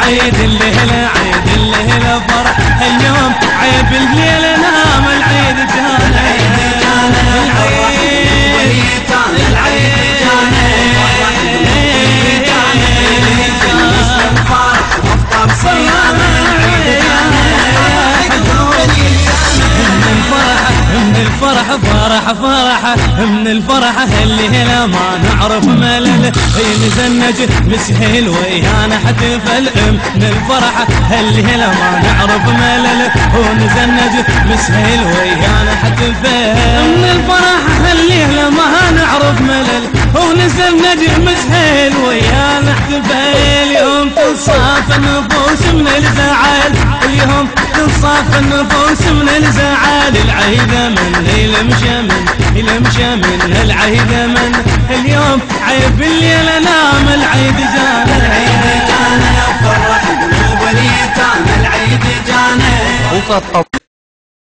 العيد الليلة عيد الليلة فرح اليوم عيب الليلة نام العيد جانا فرحة من الفرحة الليلة ما نعرف ملل نزنج مسهل ويانا احتفل من الفرحة الليلة ما نعرف ملل ونزنج مسهل ويانا احتفل من الفرحة الليلة ما نعرف ملل ونزنج مسهل ويانا احتفل يوم تصاف النفوس من الزعل اليوم تصاف النفوس من الزعل العيد من يلمشى من العيد من اليوم عيب الليلة نام العيد جانا العيد جانا يفرح قلوب اليتامى العيد جانا